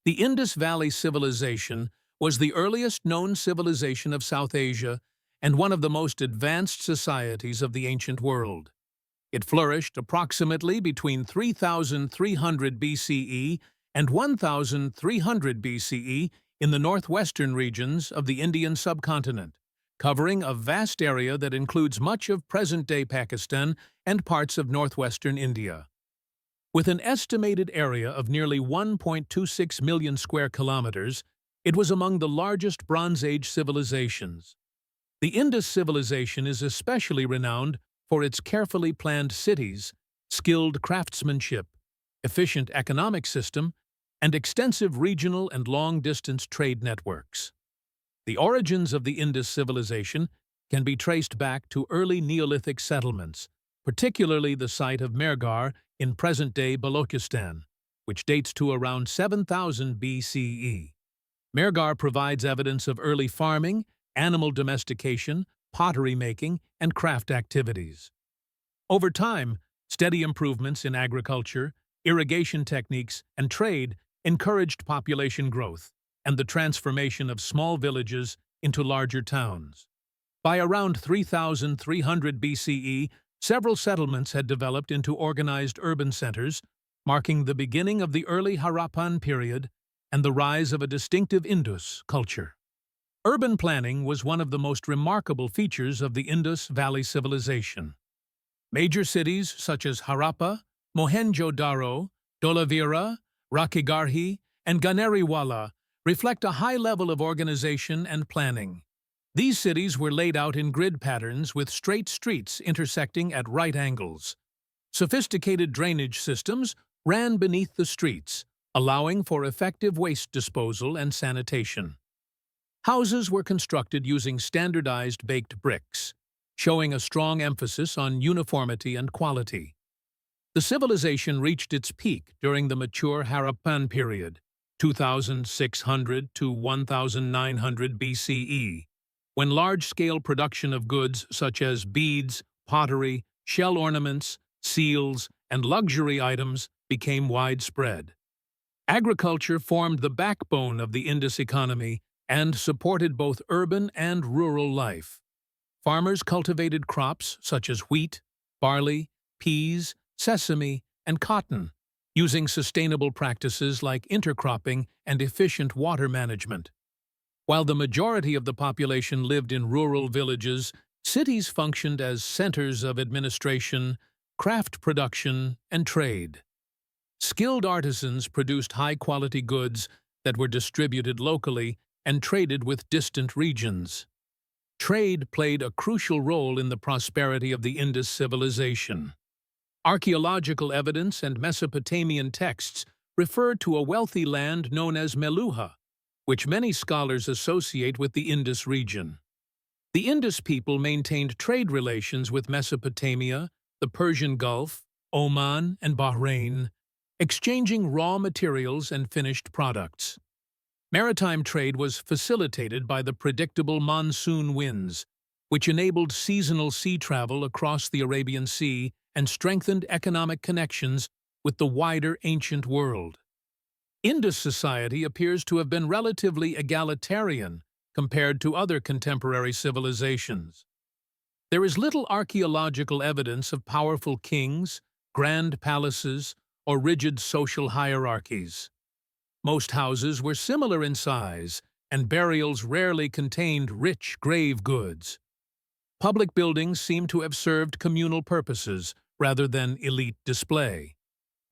The Indus Valley Civilization was the earliest known civilization of South Asia and one of the most advanced societies of the ancient world. It flourished approximately between 3,300 BCE and 1,300 BCE in the northwestern regions of the Indian subcontinent, covering a vast area that includes much of present-day Pakistan and parts of northwestern India. With an estimated area of nearly 1.26 million square kilometers, it was among the largest Bronze Age civilizations. The Indus civilization is especially renowned for its carefully planned cities, skilled craftsmanship, efficient economic system, and extensive regional and long-distance trade networks. The origins of the Indus civilization can be traced back to early Neolithic settlements, particularly the site of Mehrgarh in present-day Balochistan, which dates to around 7000 BCE. Mehrgarh provides evidence of early farming, animal domestication, pottery making, and craft activities. Over time, steady improvements in agriculture, irrigation techniques, and trade encouraged population growth and the transformation of small villages into larger towns. By around 3300 BCE, several settlements had developed into organized urban centers, marking the beginning of the early Harappan period and the rise of a distinctive Indus culture. Urban planning was one of the most remarkable features of the Indus Valley Civilization. Major cities such as Harappa, Mohenjo-Daro, Dholavira, Rakhigarhi, and Ganeriwala reflect a high level of organization and planning. These cities were laid out in grid patterns with straight streets intersecting at right angles. Sophisticated drainage systems ran beneath the streets, allowing for effective waste disposal and sanitation. Houses were constructed using standardized baked bricks, showing a strong emphasis on uniformity and quality. The civilization reached its peak during the mature Harappan period, 2600 to 1900 BCE, when large-scale production of goods such as beads, pottery, shell ornaments, seals, and luxury items became widespread. Agriculture formed the backbone of the Indus economy and supported both urban and rural life. Farmers cultivated crops such as wheat, barley, peas, sesame, and cotton, using sustainable practices like intercropping and efficient water management. While the majority of the population lived in rural villages, cities functioned as centers of administration, craft production, and trade. Skilled artisans produced high-quality goods that were distributed locally and traded with distant regions. Trade played a crucial role in the prosperity of the Indus civilization. Archaeological evidence and Mesopotamian texts refer to a wealthy land known as Meluha, which many scholars associate with the Indus region. The Indus people maintained trade relations with Mesopotamia, the Persian Gulf, Oman, and Bahrain, exchanging raw materials and finished products. Maritime trade was facilitated by the predictable monsoon winds, which enabled seasonal sea travel across the Arabian Sea and strengthened economic connections with the wider ancient world. Indus society appears to have been relatively egalitarian compared to other contemporary civilizations. There is little archaeological evidence of powerful kings, grand palaces, or rigid social hierarchies. Most houses were similar in size, and burials rarely contained rich grave goods. Public buildings seem to have served communal purposes rather than elite display.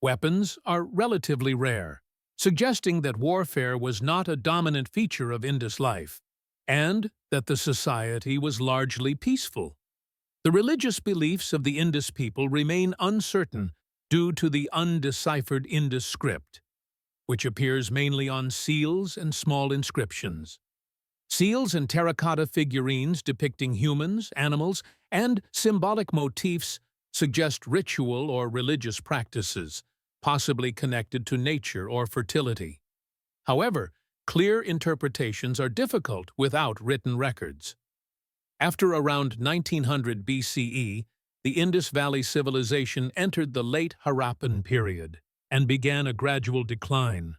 Weapons are relatively rare, suggesting that warfare was not a dominant feature of Indus life, and that the society was largely peaceful. The religious beliefs of the Indus people remain uncertain due to the undeciphered Indus script, which appears mainly on seals and small inscriptions. Seals and terracotta figurines depicting humans, animals, and symbolic motifs suggest ritual or religious practices, possibly connected to nature or fertility. However, clear interpretations are difficult without written records. After around 1900 BCE, the Indus Valley Civilization entered the late Harappan period and began a gradual decline.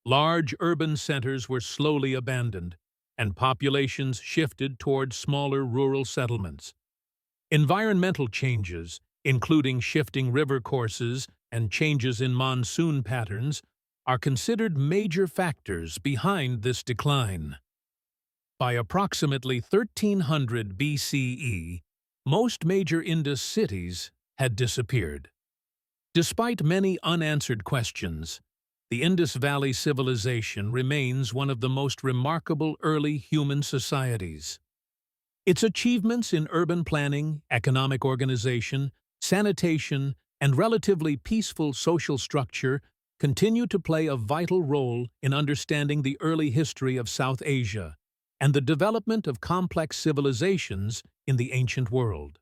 Large urban centers were slowly abandoned, and populations shifted toward smaller rural settlements. Environmental changes, including shifting river courses and changes in monsoon patterns, are considered major factors behind this decline. By approximately 1300 BCE, most major Indus cities had disappeared. Despite many unanswered questions, the Indus Valley Civilization remains one of the most remarkable early human societies. Its achievements in urban planning, economic organization, sanitation, and relatively peaceful social structure continue to play a vital role in understanding the early history of South Asia and the development of complex civilizations in the ancient world.